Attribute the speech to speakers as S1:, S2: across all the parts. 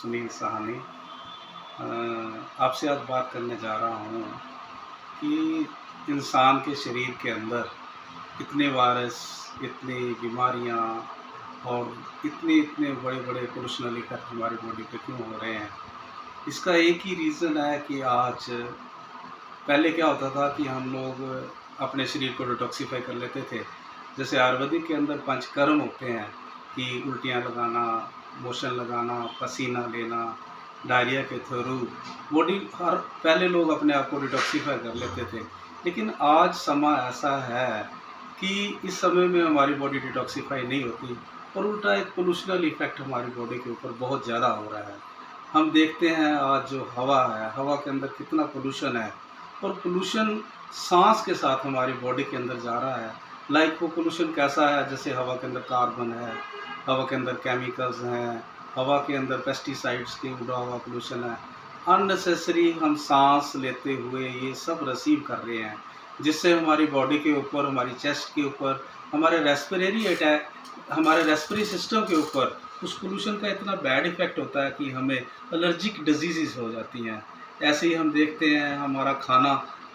S1: सुनील साहनी। आपसे आज बात करने जा रहा हूँ कि इंसान के शरीर के अंदर इतने वायरस, इतनी बीमारियाँ और इतने इतने बड़े बड़े पोल्यूशनल इफेक्ट हमारी बॉडी पे क्यों हो रहे हैं। इसका एक ही रीज़न है कि आज पहले क्या होता था कि हम लोग अपने शरीर को डिटॉक्सिफाई कर लेते थे। जैसे आयुर्वेदिक के अंदर पंचकर्म होते हैं कि उल्टियाँ लगाना, मोशन लगाना, पसीना लेना, डायरिया के थ्रू बॉडी हर पहले लोग अपने आप को डिटॉक्सिफाई कर लेते थे। लेकिन आज समा ऐसा है कि इस समय में हमारी बॉडी डिटॉक्सिफाई नहीं होती और उल्टा एक पोल्यूशनल इफेक्ट हमारी बॉडी के ऊपर बहुत ज़्यादा हो रहा है। हम देखते हैं आज जो हवा है, हवा के अंदर कितना पोल्यूशन है और पोल्यूशन सांस के साथ हमारी बॉडी के अंदर जा रहा है। लाइक वो पोल्यूशन कैसा है, जैसे हवा के अंदर कार्बन है, हवा के अंदर केमिकल्स हैं, हवा के अंदर पेस्टिसाइड्स के उड़ा हुआ पोल्यूशन है। अननेसेसरी हम सांस लेते हुए ये सब रिसीव कर रहे हैं, जिससे हमारी बॉडी के ऊपर, हमारी चेस्ट के ऊपर, हमारे रेस्पिरेटरी सिस्टम के ऊपर उस पोल्यूशन का इतना बैड इफेक्ट होता है कि हमें एलर्जिक डिजीज़ हो जाती हैं। ऐसे ही हम देखते हैं हमारा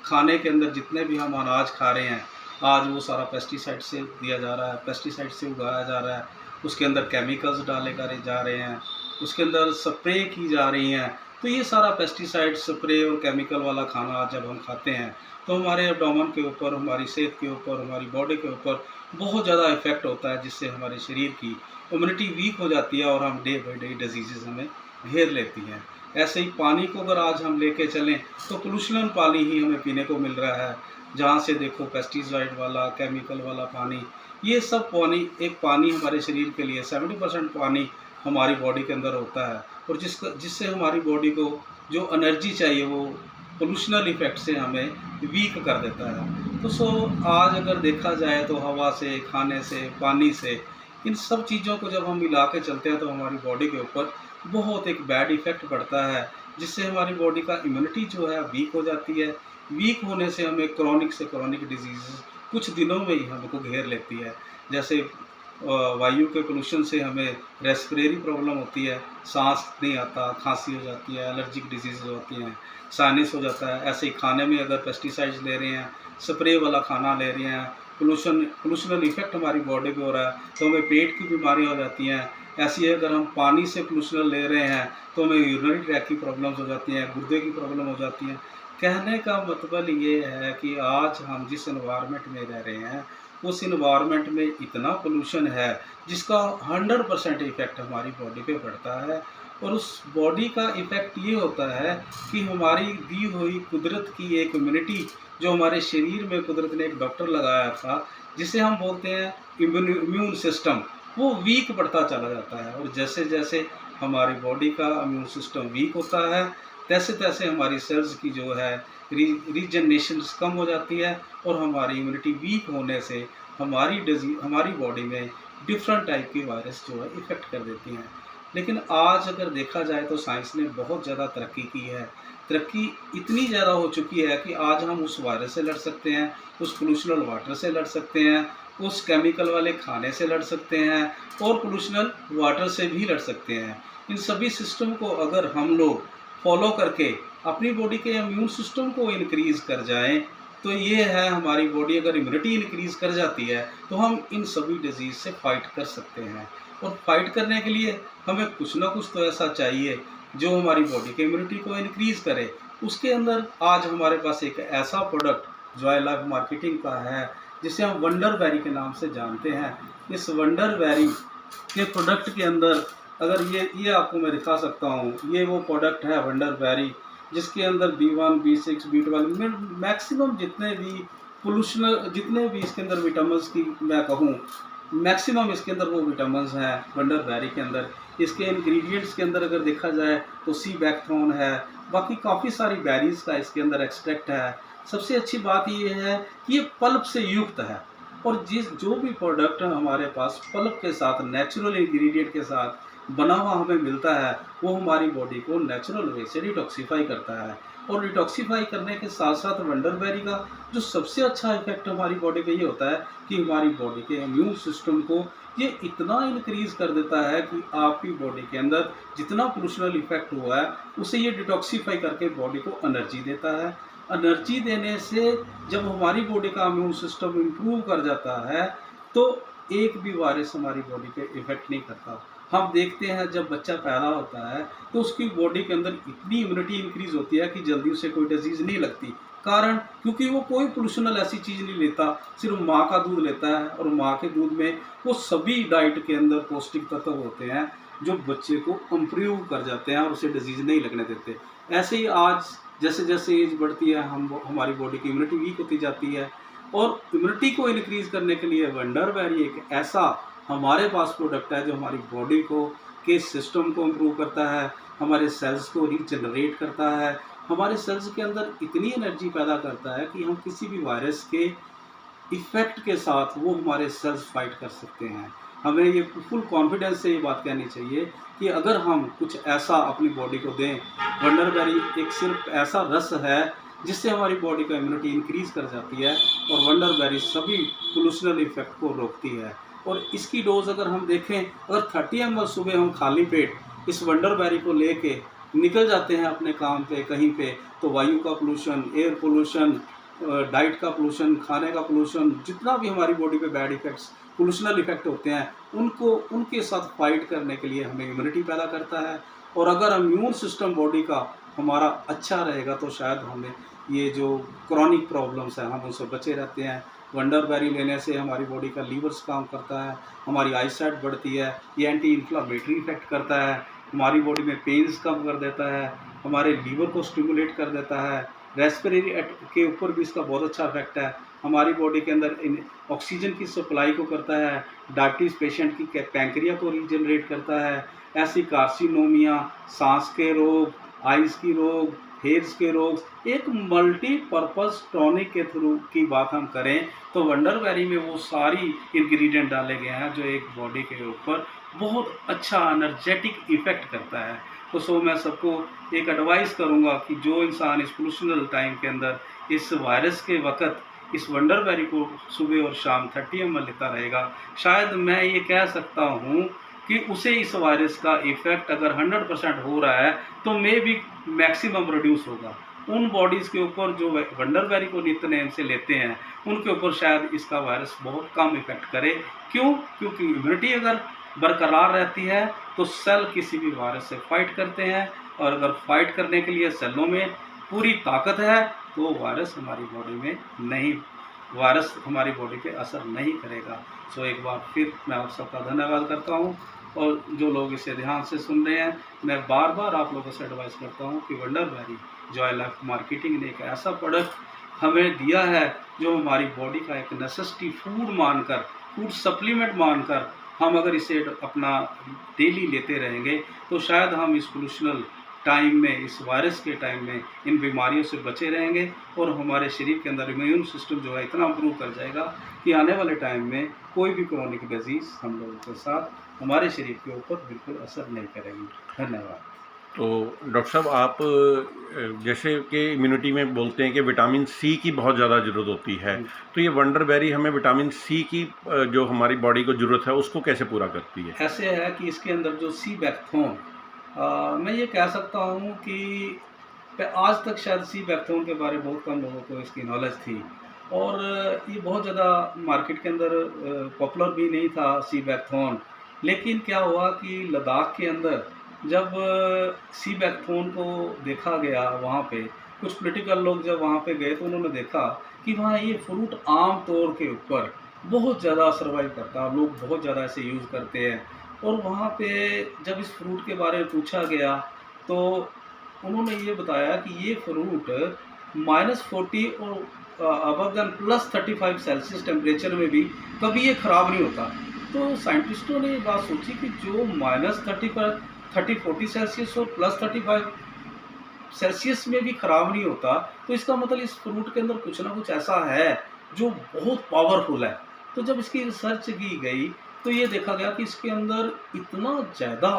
S1: खाने के अंदर जितने भी हम अनाज खा रहे हैं, आज वो सारा पेस्टिसाइड से दिया जा रहा है, पेस्टिसाइड से उगाया जा रहा है, उसके अंदर केमिकल्स डाले जा रहे हैं, उसके अंदर स्प्रे की जा रही हैं। तो ये सारा पेस्टिसाइड, स्प्रे और केमिकल वाला खाना जब हम खाते हैं तो हमारे एब्डोमेन के ऊपर, हमारी सेहत के ऊपर, हमारी बॉडी के ऊपर बहुत ज़्यादा इफेक्ट होता है, जिससे हमारे शरीर की इम्यूनिटी वीक हो जाती है और हम डे बाई डे डिजीज़ हमें घेर लेती हैं। ऐसे ही पानी को अगर आज हम लेके चलें तो पोल्यूशनल पानी ही हमें पीने को मिल रहा है, जहाँ से देखो पेस्टिसाइड वाला, केमिकल वाला पानी। ये सब पानी हमारे शरीर के लिए 70% पानी हमारी बॉडी के अंदर होता है और जिससे हमारी बॉडी को जो एनर्जी चाहिए वो पोल्यूशनल इफेक्ट से हमें वीक कर देता है। तो आज अगर देखा जाए तो हवा से, खाने से, पानी से, इन सब चीज़ों को जब हम मिला के चलते हैं तो हमारी बॉडी के ऊपर बहुत एक बैड इफ़ेक्ट पड़ता है, जिससे हमारी बॉडी का इम्यूनिटी जो है वीक हो जाती है। वीक होने से हमें क्रॉनिक से क्रॉनिक डिजीज़ कुछ दिनों में ही हमको घेर लेती है। जैसे वायु के पोल्यूशन से हमें रेस्पिरेटरी प्रॉब्लम होती है, सांस नहीं आता, खांसी हो जाती है, एलर्जिक डिजीज़ होती हैं, साइनस हो जाता है। ऐसे ही खाने में अगर पेस्टिसाइड्स ले रहे हैं, स्प्रे वाला खाना ले रहे हैं, पोल्यूशनल इफेक्ट हमारी बॉडी पे हो रहा है तो हमें पेट की बीमारी हो जाती हैं। ऐसी है अगर हम पानी से पोल्यूशनल ले रहे हैं तो हमें यूरिनरी ट्रैक की प्रॉब्लम्स हो जाती हैं, गुर्दे की प्रॉब्लम हो जाती हैं। कहने का मतलब ये है कि आज हम जिस एनवायरनमेंट में रह रहे हैं उस इन्वायरमेंट में इतना पोल्यूशन है जिसका 100% इफ़ेक्ट हमारी बॉडी पे पड़ता है। और उस बॉडी का इफ़ेक्ट ये होता है कि हमारी दी हुई कुदरत की एक इम्यूनिटी जो हमारे शरीर में कुदरत ने एक डॉक्टर लगाया था, जिसे हम बोलते हैं इम्यून सिस्टम, वो वीक पड़ता चला जाता है। और जैसे जैसे हमारी बॉडी का इम्यून सिस्टम वीक होता है तैसे तैसे हमारी सेल्स की जो है रीजनरेशन कम हो जाती है और हमारी इम्यूनिटी वीक होने से हमारी बॉडी में डिफरेंट टाइप की वायरस जो है इफ़ेक्ट कर देती हैं। लेकिन आज अगर देखा जाए तो साइंस ने बहुत ज़्यादा तरक्की की है। तरक्की इतनी ज़्यादा हो चुकी है कि आज हम उस वायरस से लड़ सकते हैं, उस पोल्यूशनल वाटर से लड़ सकते हैं, उस केमिकल वाले खाने से लड़ सकते हैं और पोल्यूशनल वाटर से भी लड़ सकते हैं। इन सभी सिस्टम को अगर हम लोग फॉलो करके अपनी बॉडी के इम्यून सिस्टम को इंक्रीज़ कर जाएं तो ये है, हमारी बॉडी अगर इम्यूनिटी इंक्रीज़ कर जाती है तो हम इन सभी डिजीज़ से फाइट कर सकते हैं। और फाइट करने के लिए हमें कुछ ना कुछ तो ऐसा चाहिए जो हमारी बॉडी की इम्यूनिटी को इंक्रीज़ करे। उसके अंदर आज हमारे पास एक ऐसा प्रोडक्ट जो लाइफ मार्केटिंग का है, जिसे हम वंडर बेरी के नाम से जानते हैं। इस वंडर बेरी के प्रोडक्ट के अंदर अगर ये आपको मैं दिखा सकता हूँ, ये वो प्रोडक्ट है वंडर बेरी, जिसके अंदर B1, B6, B12 मैक्सिमम जितने भी इसके अंदर विटामिन्स की मैं कहूँ, मैक्सिमम इसके अंदर वो विटामिन्स हैं वंडर बेरी के अंदर। इसके इंग्रेडिएंट्स के अंदर अगर देखा जाए तो सी बैकथ्रोन है, बाकी काफ़ी सारी बेरीज़ का इसके अंदर एक्सट्रैक्ट है। सबसे अच्छी बात ये है कि ये पल्प से युक्त है और जो भी प्रोडक्ट हमारे पास पल्प के साथ, नेचुरल इंग्रेडिएंट के साथ बना हुआ हमें मिलता है, वो हमारी बॉडी को नेचुरल वे से डिटॉक्सिफाई करता है। और डिटॉक्सीफाई करने के साथ साथ वंडरबेरी का जो सबसे अच्छा इफेक्ट हमारी बॉडी पे ये होता है कि हमारी बॉडी के इम्यून सिस्टम को ये इतना इंक्रीज कर देता है कि आपकी बॉडी के अंदर जितना पोल्यूशनल इफेक्ट हुआ है उसे ये डिटॉक्सीफाई करके बॉडी को एनर्जी देता है। एनर्जी देने से जब हमारी बॉडी का इम्यून सिस्टम इम्प्रूव कर जाता है तो एक भी वायरस हमारी बॉडी पे इफेक्ट नहीं करता। हम देखते हैं जब बच्चा पैदा होता है तो उसकी बॉडी के अंदर इतनी इम्यूनिटी इंक्रीज होती है कि जल्दी उसे कोई डिजीज़ नहीं लगती। कारण क्योंकि वो कोई पोल्यूशनल ऐसी चीज़ नहीं लेता, सिर्फ माँ का दूध लेता है और माँ के दूध में वो सभी डाइट के अंदर पौष्टिक तत्व होते हैं जो बच्चे को इम्प्रूव कर जाते हैं और उसे डिजीज़ नहीं लगने देते। ऐसे ही आज जैसे जैसे एज बढ़ती है हमारी बॉडी की इम्यूनिटी वीक होती जाती है और इम्यूनिटी को इंक्रीज करने के लिए वंडरबेरी एक ऐसा हमारे पास प्रोडक्ट है जो हमारी बॉडी को के सिस्टम को इम्प्रूव करता है, हमारे सेल्स को रीजनरेट करता है, हमारे सेल्स के अंदर इतनी एनर्जी पैदा करता है कि हम किसी भी वायरस के इफ़ेक्ट के साथ वो हमारे सेल्स फाइट कर सकते हैं। हमें ये फुल कॉन्फिडेंस से ये बात कहनी चाहिए कि अगर हम कुछ ऐसा अपनी बॉडी को दें, वंडरबेरी एक सिर्फ ऐसा रस है जिससे हमारी बॉडी का इम्यूनिटी इंक्रीज़ कर जाती है और वंडरबेरी सभी पोल्यूशनल इफेक्ट को रोकती है। और इसकी डोज अगर हम देखें, अगर 30 ml सुबह हम खाली पेट इस वंडरबेरी को लेके निकल जाते हैं अपने काम पे कहीं पे, तो वायु का पोल्यूशन, एयर पोल्यूशन, डाइट का पोल्यूशन, खाने का पोल्यूशन, जितना भी हमारी बॉडी पे बैड इफेक्ट्स पोल्यूशनल इफेक्ट होते हैं उनके साथ फाइट करने के लिए हमें इम्यूनिटी पैदा करता है। और अगर इम्यून सिस्टम बॉडी का हमारा अच्छा रहेगा तो शायद हमें ये जो क्रॉनिक प्रॉब्लम्स हैं हम उनसे बचे रहते हैं। वंडरबेरी लेने से हमारी बॉडी का लीवर्स काम करता है, हमारी आईसाइट बढ़ती है, ये एंटी इन्फ्लामेटरी इफेक्ट करता है, हमारी बॉडी में पेन्स कम कर देता है, हमारे लीवर को स्टिमुलेट कर देता है, रेस्पिरेटरी के ऊपर भी इसका बहुत अच्छा इफेक्ट है, हमारी बॉडी के अंदर ऑक्सीजन की सप्लाई को करता है, डायबिटीज़ पेशेंट की पैंक्रिया को रीजनरेट करता है, ऐसी कार्सिनोमिया, सांस के रोग, आइज़ की रोग, हेयर्स के रोग, एक मल्टीपर्पज़ टॉनिक के थ्रू की बात हम करें तो वंडरबेरी में वो सारी इंग्रेडिएंट डाले गए हैं जो एक बॉडी के ऊपर बहुत अच्छा एनर्जेटिक इफेक्ट करता है। तो मैं सबको एक एडवाइस करूंगा कि जो इंसान इस पोल्यूशनल टाइम के अंदर इस वायरस के वक्त इस वंडरबेरी को सुबह और शाम 30 ml लेता रहेगा, शायद मैं ये कह सकता हूँ कि उसे इस वायरस का इफ़ेक्ट अगर 100% हो रहा है तो मे भी मैक्सिमम रिड्यूस होगा। उन बॉडीज़ के ऊपर जो वंडरबेरी को नित्य नेम से लेते हैं उनके ऊपर शायद इसका वायरस बहुत कम इफेक्ट करे। क्यों? क्योंकि इम्यूनिटी अगर बरकरार रहती है तो सेल किसी भी वायरस से फाइट करते हैं और अगर फाइट करने के लिए सेलों में पूरी ताकत है तो वायरस हमारी बॉडी पे असर नहीं करेगा। एक बार फिर मैं आप सबका धन्यवाद करता हूँ और जो लोग इसे ध्यान से सुन रहे हैं, मैं बार बार आप लोगों से एडवाइस करता हूँ कि वंडरबेरी जॉय लाइफ मार्केटिंग ने एक ऐसा प्रोडक्ट हमें दिया है जो हमारी बॉडी का एक नेसेसिटी फूड सप्लीमेंट मानकर हम अगर इसे अपना डेली लेते रहेंगे तो शायद हम इस पोल्यूशनल टाइम में, इस वायरस के टाइम में इन बीमारियों से बचे रहेंगे और हमारे शरीर के अंदर इम्यून सिस्टम जो है इतना इम्प्रूव कर जाएगा कि आने वाले टाइम में कोई भी क्रॉनिक डिजीज़ हम लोगों के साथ हमारे शरीर के ऊपर बिल्कुल असर नहीं करेगी। धन्यवाद।
S2: तो डॉक्टर साहब, आप जैसे कि इम्यूनिटी में बोलते हैं कि विटामिन सी की बहुत ज़्यादा ज़रूरत होती है, तो ये वंडरबेरी हमें विटामिन सी की जो हमारी बॉडी को ज़रूरत है उसको कैसे पूरा करती है?
S1: ऐसे है कि इसके अंदर जो सी बैक्थोन, मैं ये कह सकता हूँ कि आज तक शायद सी बैक्थोन के बारे में बहुत कम लोगों को इसकी नॉलेज थी और ये बहुत ज़्यादा मार्केट के अंदर पॉपुलर भी नहीं था सी बैक्थोन। लेकिन क्या हुआ कि लद्दाख के अंदर जब सी बैक्थोन को देखा गया, वहाँ पे कुछ पॉलिटिकल लोग जब वहाँ पे गए तो उन्होंने देखा कि वहाँ ये फ्रूट आम तौर के ऊपर बहुत ज़्यादा सर्वाइव करता है, लोग बहुत ज़्यादा ऐसे यूज़ करते हैं। और वहाँ पे जब इस फ्रूट के बारे में पूछा गया तो उन्होंने ये बताया कि ये फ्रूट -40 और अबव देन +35 सेल्सियस टेम्परेचर में भी कभी ये ख़राब नहीं होता। तो साइंटिस्टों ने ये बात सोची कि जो -30-40 सेल्सियस और +35 सेल्सियस में भी ख़राब नहीं होता, तो इसका मतलब इस फ्रूट के अंदर कुछ ना कुछ ऐसा है जो बहुत पावरफुल है। तो जब इसकी रिसर्च की गई तो ये देखा गया कि इसके अंदर इतना ज़्यादा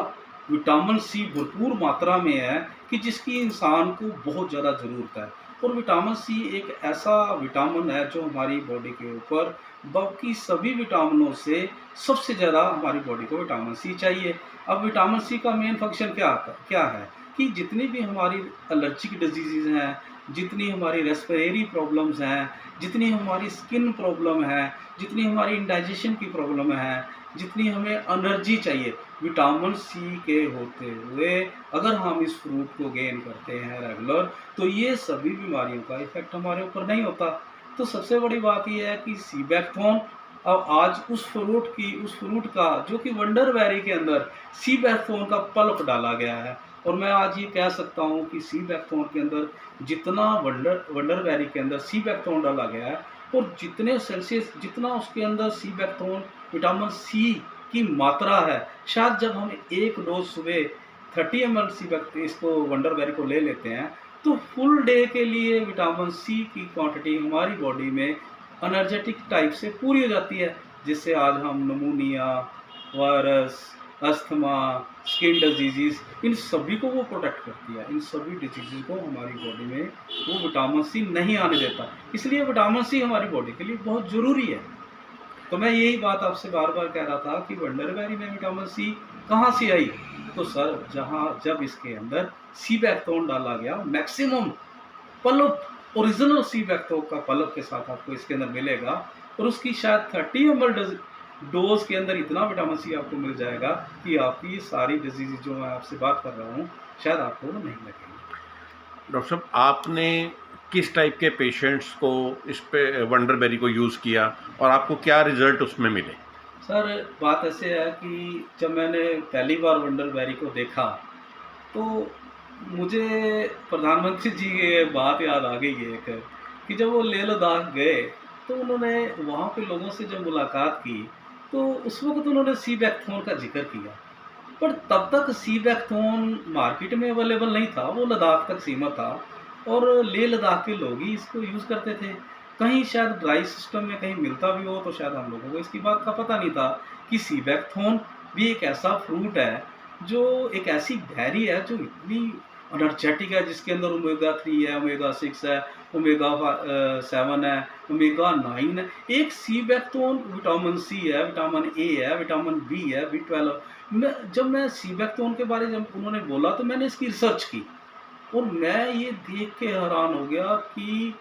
S1: विटामिन सी भरपूर मात्रा में है कि जिसकी इंसान को बहुत ज़्यादा ज़रूरत है। और विटामिन सी एक ऐसा विटामिन है जो हमारी बॉडी के ऊपर बाकी सभी विटामिनों से सबसे ज़्यादा हमारी बॉडी को विटामिन सी चाहिए। अब विटामिन सी का मेन फंक्शन क्या है कि जितनी भी हमारी एलर्जिक डिजीज़ हैं, जितनी हमारी रेस्पिरेटरी प्रॉब्लम्स हैं, जितनी हमारी स्किन प्रॉब्लम है, जितनी हमारी इंडाइजेशन की प्रॉब्लम है, जितनी हमें एनर्जी चाहिए, विटामिन सी के होते हुए अगर हम इस फ्रूट को गेन करते हैं रेगुलर, तो ये सभी बीमारियों का इफ़ेक्ट हमारे ऊपर नहीं होता। तो सबसे बड़ी बात ये है कि सीबैक्थोन अब आज उस फ्रूट का जो कि वंडरबेरी के अंदर सीबैक्थोन का पल्प डाला गया है। और मैं आज ये कह सकता हूँ कि सीबैक्थोन के अंदर जितना वंडरबेरी के अंदर सीबैक्थोन डाला गया है और जितना उसके अंदर सीबैक्थोन विटामिन सी की मात्रा है, शायद जब हम एक डोज सुबह 30 ml इसको वंडरबेरी को ले लेते हैं तो फुल डे के लिए विटामिन सी की क्वांटिटी हमारी बॉडी में एनर्जेटिक टाइप से पूरी हो जाती है, जिससे आज हम pneumonia, virus, asthma, skin disease इन सभी को वो प्रोटेक्ट करती है। इन सभी डिजीज़ को हमारी बॉडी में वो विटामिन सी नहीं आने देता, इसलिए विटामिन सी हमारी बॉडी के लिए बहुत ज़रूरी है। तो मैं यही बात आपसे बार बार कह रहा था कि वंडरबेरी में विटामिन सी कहाँ से आई? तो सर जब इसके अंदर सीबैक्थोन डाला गया, मैक्सिमम पल्प ओरिजिनल सीबैक्थोन का पल्प के साथ आपको इसके अंदर मिलेगा और उसकी शायद 30 ml डोज के अंदर इतना विटामिन सी आपको मिल जाएगा कि आपकी ये सारी डिजीज़ जो मैं आपसे बात कर रहा हूँ शायद आपको नहीं लगेगी।
S2: डॉक्टर साहब, आपने किस टाइप के पेशेंट्स को इस पे वंडरबेरी को यूज़ किया और आपको क्या रिजल्ट उसमें मिले?
S1: सर बात ऐसे है कि जब मैंने पहली बार वंडरबेरी को देखा तो मुझे प्रधानमंत्री जी की बात याद आ गई है एक, कि जब वो लेह लद्दाख गए तो उन्होंने वहाँ पे लोगों से जब मुलाकात की तो उस वक्त उन्होंने सीबैक्थोन का जिक्र किया, पर तब तक सीबैक्थोन मार्केट में अवेलेबल नहीं था, वो लद्दाख तक सीमित था और लेह लद्दाख के लोग ही इसको यूज़ करते थे। कहीं शायद ड्राई सिस्टम में कहीं मिलता भी हो तो शायद हम लोगों को इसकी बात का पता नहीं था कि सीबैक्थोन भी एक ऐसा फ्रूट है जो एक ऐसी बेरी है जो इतनी एनर्जेटिक है, जिसके अंदर ओमेगा 3 है, ओमेगा 6 है, ओमेगा 7 है, ओमेगा 9 है। एक सीबैक्थोन विटामिन सी है, विटामिन ए है, विटामिन बी है, B12। जब मैं सीबैक्थोन के बारे में जब उन्होंने बोला तो मैंने इसकी रिसर्च की और मैं ये देख के हैरान हो गया कि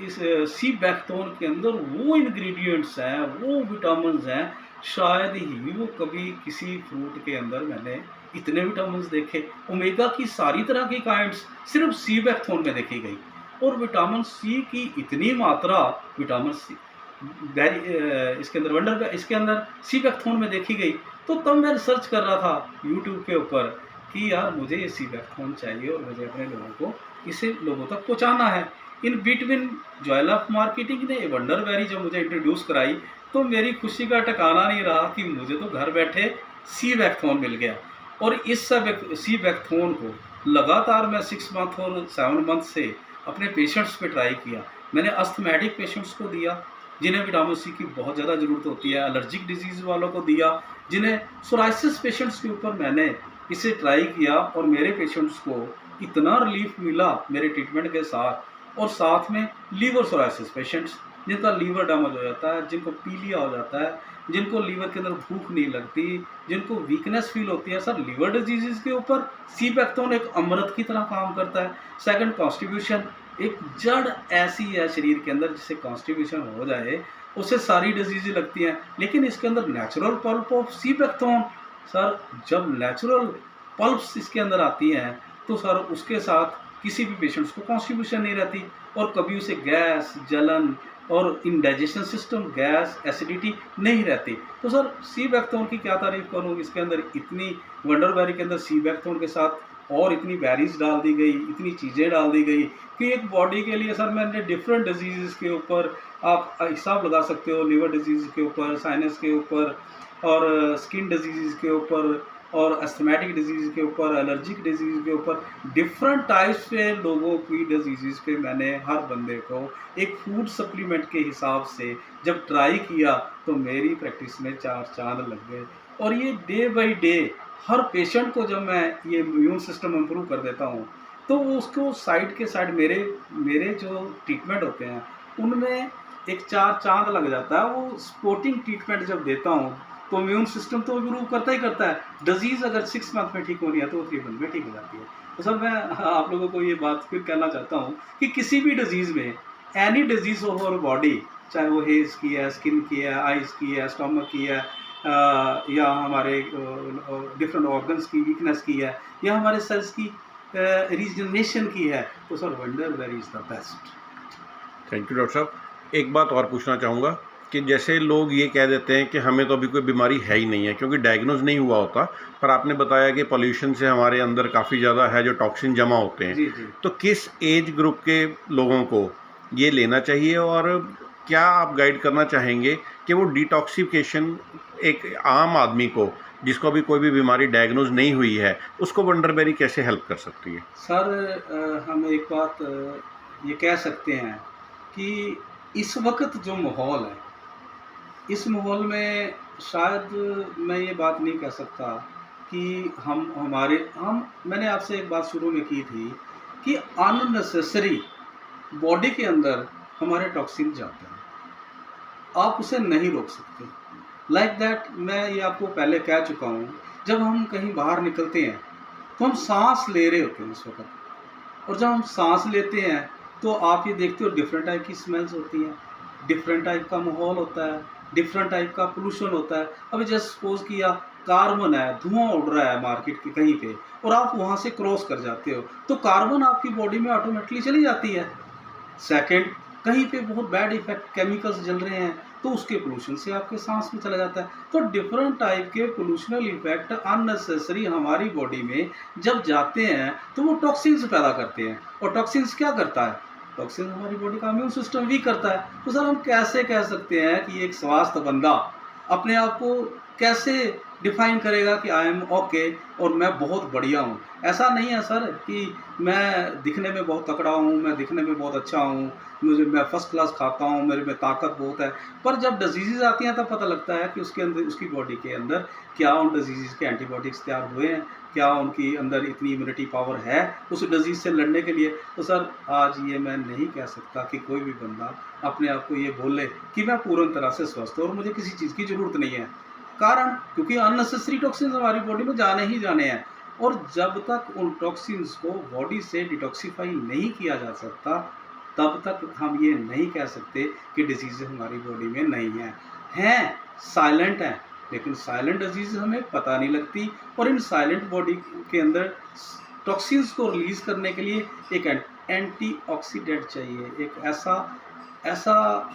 S1: इस सीबैक्थोन के अंदर वो इंग्रेडिएंट्स हैं, वो विटामिन्स हैं, शायद ही वो कभी किसी फ्रूट के अंदर मैंने इतने विटामिन्स देखे। ओमेगा की सारी तरह की काइंड्स सिर्फ सीबैक्थोन में देखी गई और विटामिन सी की इतनी मात्रा विटामिन सी इसके अंदर सीबैक्थोन में देखी गई। तो तब मैं रिसर्च कर रहा था यूट्यूब के ऊपर कि यार मुझे ये सीबैक्थोन चाहिए और मुझे अपने लोगों को इसे लोगों तक पहुंचाना है। In between Joel of marketing ने वंडरबेरी जब मुझे इंट्रोड्यूस कराई तो मेरी खुशी का ठिकाना नहीं रहा कि मुझे तो घर बैठे सीबैक्थोन मिल गया। और इस सीबैक्थोन को लगातार मैं 6 मंथ और 7 मंथ से अपने पेशेंट्स पे ट्राई किया। मैंने अस्थमैटिक पेशेंट्स को दिया जिन्हें विटामिन सी की बहुत ज़्यादा ज़रूरत होती है, एलर्जिक डिजीज़ वालों को दिया, जिन्हें सोराइसिस पेशेंट्स के ऊपर मैंने इसे ट्राई किया और मेरे पेशेंट्स को इतना रिलीफ मिला मेरे ट्रीटमेंट के साथ। और साथ में लीवर सोराइसिस पेशेंट्स जिनका लीवर डैमेज हो जाता है, जिनको पीलिया हो जाता है, जिनको लीवर के अंदर भूख नहीं लगती, जिनको वीकनेस फील होती है, सर लीवर डिजीज़ के ऊपर सीबैक्थोन एक अमृत की तरह काम करता है। सेकंड, कॉन्स्टिट्यूशन, एक जड़ ऐसी है शरीर के अंदर जिससे कॉन्स्टिट्यूशन हो जाए उससे सारी डिजीज़ लगती हैं, लेकिन इसके अंदर नेचुरल पल्प ऑफ सीबैक्थोन, सर जब नेचुरल पल्प्स इसके अंदर आती हैं तो सर उसके साथ किसी भी पेशेंट्स को कॉन्स्टिट्यूशन नहीं रहती और कभी उसे गैस, जलन और इंडाइजेशन सिस्टम, गैस, एसिडिटी नहीं रहती। तो सर सीबैक्थोन की क्या तारीफ़ करूँ, इसके अंदर इतनी वंडरबेरी के अंदर सीबैक्थोन के साथ और इतनी बेरीज डाल दी गई, इतनी चीज़ें डाल दी गई कि एक बॉडी के लिए सर मैंने डिफरेंट डिजीज़ के ऊपर आप हिसाब लगा सकते हो, लिवर डिजीज़ के ऊपर, साइनस के ऊपर और स्किन डिजीज़ के ऊपर और अस्थमैटिक डिजीज़ के ऊपर, एलर्जिक डिजीज़ के ऊपर, डिफरेंट टाइप्स के लोगों की डिजीज़ पे मैंने हर बंदे को एक फूड सप्लीमेंट के हिसाब से जब ट्राई किया तो मेरी प्रैक्टिस में 4 चांद लग गए। और ये day by day her patient को जब मैं ये इम्यून सिस्टम इम्प्रूव कर देता हूँ, तो वो उसको साइड के साइड मेरे मेरे जो ट्रीटमेंट होते हैं उनमें एक 4 चाँद लग जाता है। वो स्पोर्टिंग ट्रीटमेंट जब देता हूँ तो इम्यून सिस्टम तो इम्प्रूव करता ही करता है। डिजीज़ अगर 6 मंथ में ठीक होनी है तो वो 3 मंथ में ठीक हो जाती है। तो सर मैं आप लोगों को ये बात फिर कहना चाहता हूँ कि किसी भी डिजीज़ में, any disease of our body, चाहे वो हेज़ की है, स्किन की है, आइज़ की है, स्टमक की है, या हमारे डिफरेंट ऑर्गन्स की वीकनेस की है, या हमारे सेल्स की रीजनरेशन की है, तो sir Wonderberry is the best.
S2: Thank you doctor साहब। एक बात और पूछना चाहूँगा कि जैसे लोग ये कह देते हैं कि हमें तो अभी कोई बीमारी है ही नहीं है क्योंकि डायग्नोज नहीं हुआ होता, पर आपने बताया कि पॉल्यूशन से हमारे अंदर काफ़ी ज़्यादा है जो टॉक्सिन जमा होते हैं।
S1: जी जी।
S2: तो किस एज ग्रुप के लोगों को ये लेना चाहिए और क्या आप गाइड करना चाहेंगे कि वो डिटॉक्सिफिकेशन एक आम आदमी को जिसको अभी कोई भी बीमारी डायग्नोज नहीं हुई है उसको वंडरबेरी कैसे हेल्प कर सकती है?
S1: सर हम एक बात ये कह सकते हैं कि इस वक्त जो माहौल है, इस माहौल में शायद मैं ये बात नहीं कह सकता कि मैंने आपसे एक बात शुरू में की थी कि अननेसेसरी बॉडी के अंदर हमारे टॉक्सिन जाते हैं, आप उसे नहीं रोक सकते। लाइक दैट मैं ये आपको पहले कह चुका हूँ, जब हम कहीं बाहर निकलते हैं तो हम सांस ले रहे होते हैं इस वक्त, और जब हम सांस लेते हैं तो आप ये देखते हो डिफरेंट टाइप की स्मेल्स होती हैं, डिफरेंट टाइप का माहौल होता है, डिफरेंट टाइप का पोल्यूशन होता है। अभी जस्ट सपोज किया कार्बन है, धुआं उड़ रहा है मार्केट के कहीं पे, और आप वहाँ से क्रॉस कर जाते हो तो कार्बन आपकी बॉडी में ऑटोमेटिकली चली जाती है। सेकंड, कहीं पे बहुत बैड इफेक्ट केमिकल्स जल रहे हैं तो उसके पोल्यूशन से आपके सांस में चला जाता है। तो डिफरेंट टाइप के पोल्यूशनल इफेक्ट अननेसेसरी हमारी बॉडी में जब जाते हैं तो वो टॉक्सिन्स पैदा करते हैं, और टॉक्सिन्स क्या करता है? टॉक्सिन हमारी बॉडी का इम्यून सिस्टम वीक करता है। तो सर हम कैसे कह सकते हैं कि एक स्वस्थ बंदा अपने आप को कैसे डिफाइन करेगा कि आई एम ओके और मैं बहुत बढ़िया हूँ? ऐसा नहीं है सर कि मैं दिखने में बहुत तकड़ा हूँ, मैं दिखने में बहुत अच्छा हूँ, मैं फर्स्ट क्लास खाता हूँ, मेरे में ताकत बहुत है। पर जब डिजीज़ आती हैं तब पता लगता है कि उसके अंदर, उसकी बॉडी के अंदर क्या उन डिजीज़ के एंटीबायोटिक्स तैयार हुए हैं, क्या उनकी अंदर इतनी इम्यूनिटी पावर है उस डिजीज़ से लड़ने के लिए। तो सर आज ये मैं नहीं कह सकता कि कोई भी बंदा अपने आप को ये बोले कि मैं पूर्ण तरह से स्वस्थ हूँ और मुझे किसी चीज़ की ज़रूरत नहीं है। कारण क्योंकि अननेसेसरी टॉक्सिन्स हमारी बॉडी में जाने ही जाने हैं, और जब तक उन टॉक्सिन्स को बॉडी से डिटॉक्सीफाई नहीं किया जा सकता तब तक हम ये नहीं कह सकते कि डिजीज़ हमारी बॉडी में नहीं हैं, साइलेंट हैं, लेकिन साइलेंट डिजीज़ हमें पता नहीं लगती। और इन साइलेंट बॉडी के अंदर टॉक्सिन्स को रिलीज़ करने के लिए एक एंटीऑक्सीडेंट चाहिए, एक ऐसा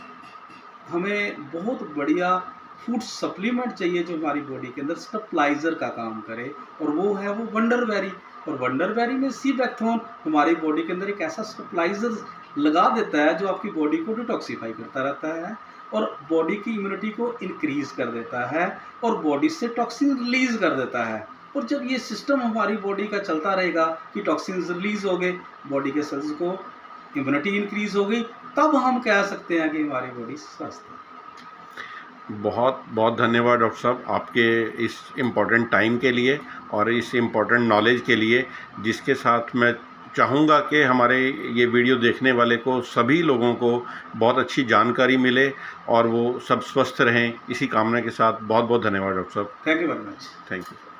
S1: हमें बहुत बढ़िया फूड सप्लीमेंट चाहिए जो हमारी बॉडी के अंदर स्टेबलाइजर का काम करे, और वो है वो वंडरबेरी। और वंडरबेरी में सी बैक्थोन हमारी बॉडी के अंदर एक ऐसा स्टेबलाइजर लगा देता है जो आपकी बॉडी को डिटॉक्सीफाई करता रहता है और बॉडी की इम्यूनिटी को इंक्रीज कर देता है और बॉडी से टॉक्सिन रिलीज कर देता है। और जब ये सिस्टम हमारी बॉडी का चलता रहेगा कि टॉक्सिन रिलीज हो गए, बॉडी के सेल्स को इम्यूनिटी इंक्रीज हो गई, तब हम कह सकते हैं कि हमारी बॉडी स्वस्थ है।
S2: बहुत बहुत धन्यवाद डॉक्टर साहब आपके इस इम्पोर्टेंट टाइम के लिए और इस इम्पोर्टेंट नॉलेज के लिए, जिसके साथ मैं चाहूँगा कि हमारे ये वीडियो देखने वाले को, सभी लोगों को बहुत अच्छी जानकारी मिले और वो सब स्वस्थ रहें, इसी कामना के साथ बहुत बहुत धन्यवाद डॉक्टर साहब।
S1: Thank you very much.
S2: Thank you.